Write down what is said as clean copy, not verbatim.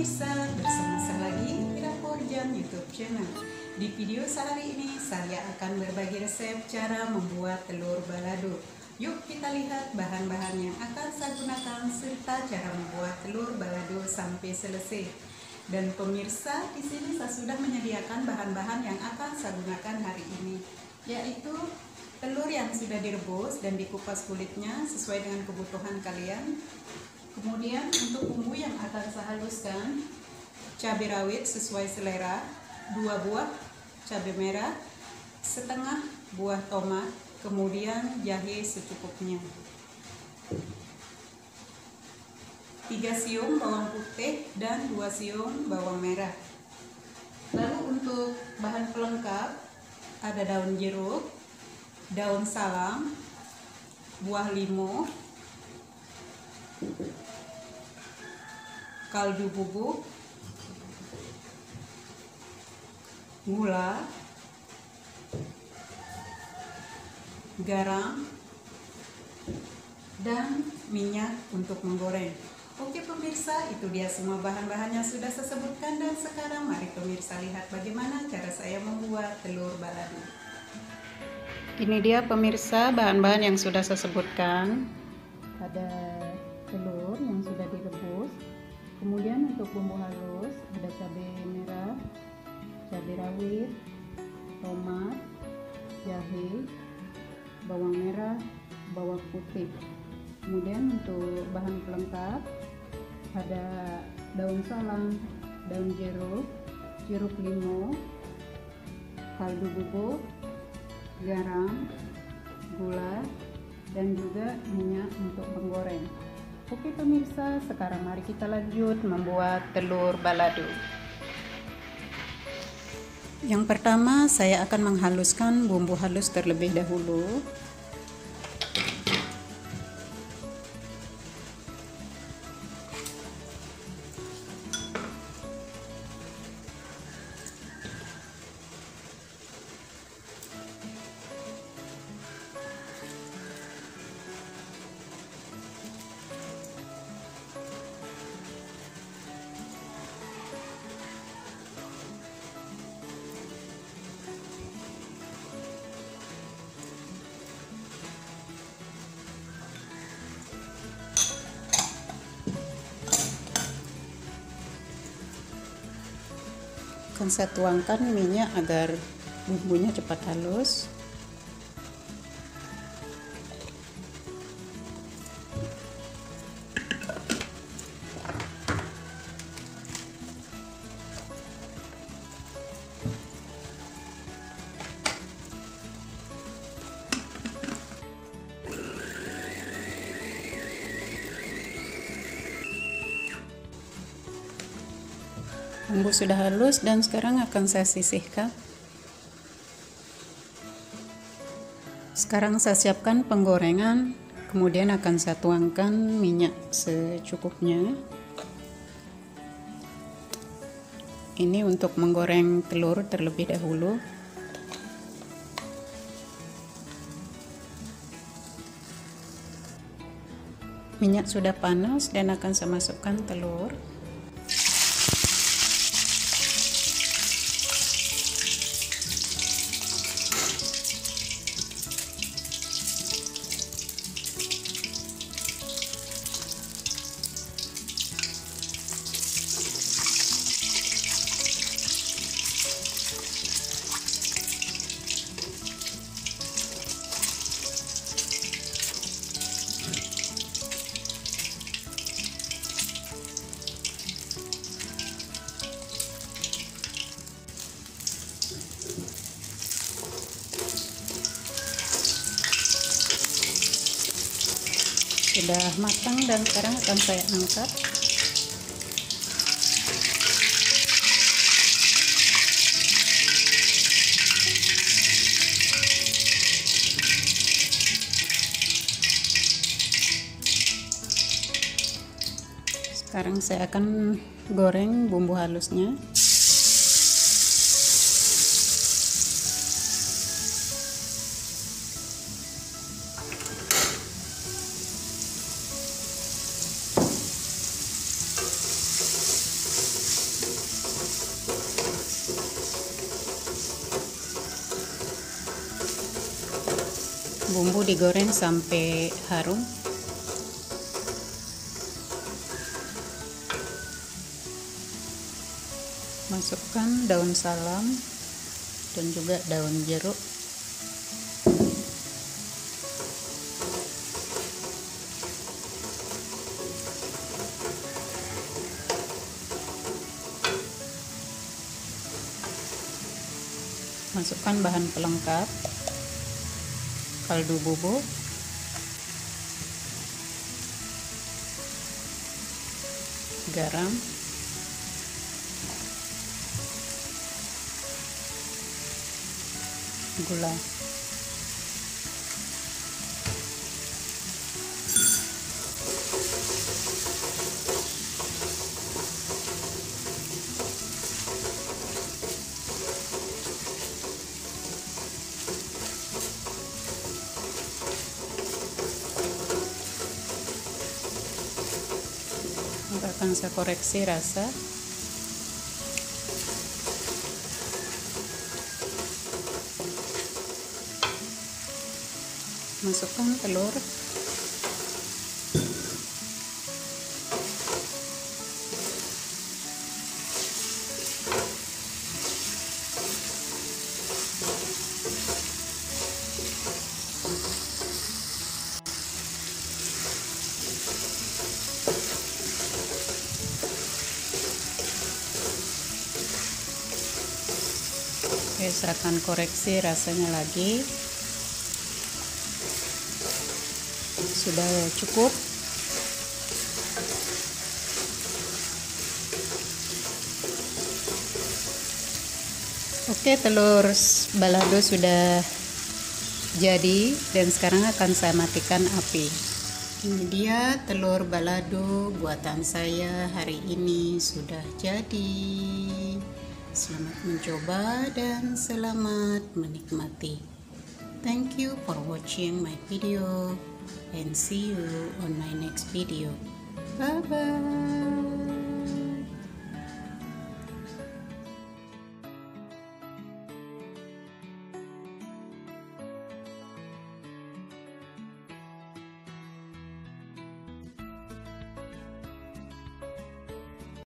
pemirsa, bersama saya lagi di Dapur Jam YouTube channel. Di video sehari ini saya akan berbagi resep cara membuat telur balado. Yuk kita lihat bahan-bahan yang akan saya gunakan serta cara membuat telur balado sampai selesai. Dan pemirsa, di sini saya sudah menyediakan bahan-bahan yang akan saya gunakan hari ini, yaitu telur yang sudah direbus dan dikupas kulitnya sesuai dengan kebutuhan kalian. Kemudian untuk bumbu yang akan saya haluskan, cabai rawit sesuai selera, 2 buah cabai merah, setengah buah tomat, kemudian jahe secukupnya, 3 siung bawang putih dan 2 siung bawang merah. Lalu untuk bahan pelengkap ada daun jeruk, daun salam, buah limau, kaldu bubuk, gula, garam, dan minyak untuk menggoreng. Oke pemirsa, itu dia semua bahan-bahan yang sudah saya sebutkan, dan sekarang mari pemirsa lihat bagaimana cara saya membuat telur balado. Ini dia pemirsa bahan-bahan yang sudah saya sebutkan. Ada telur yang sudah direbus, kemudian untuk bumbu halus ada cabai merah, cabai rawit, tomat, jahe, bawang merah, bawang putih. Kemudian untuk bahan pelengkap ada daun salam, daun jeruk, jeruk limau, kaldu bubuk, garam, gula, dan juga minyak untuk menggoreng. Oke pemirsa, sekarang mari kita lanjut membuat telur balado. Yang pertama saya akan menghaluskan bumbu halus terlebih dahulu. Akan saya tuangkan minyak agar bumbunya cepat halus. Bumbu sudah halus dan sekarang akan saya sisihkan. Sekarang saya siapkan penggorengan, kemudian akan saya tuangkan minyak secukupnya. Ini untuk menggoreng telur terlebih dahulu. Minyak sudah panas dan akan saya masukkan telur. Sudah matang dan sekarang akan saya angkat. Sekarang saya akan goreng bumbu halusnya. Bumbu digoreng sampai harum. Masukkan daun salam dan juga daun jeruk. Masukkan bahan pelengkap, kaldu bubuk, garam, gula. Akan saya koreksi rasa. Masukkan telur. Oke, saya akan koreksi rasanya lagi. Sudah cukup. Oke, telur balado sudah jadi dan sekarang akan saya matikan api. Ini dia telur balado buatan saya hari ini sudah jadi. Selamat mencoba dan selamat menikmati. Thank you for watching my video and see you on my next video. Bye bye.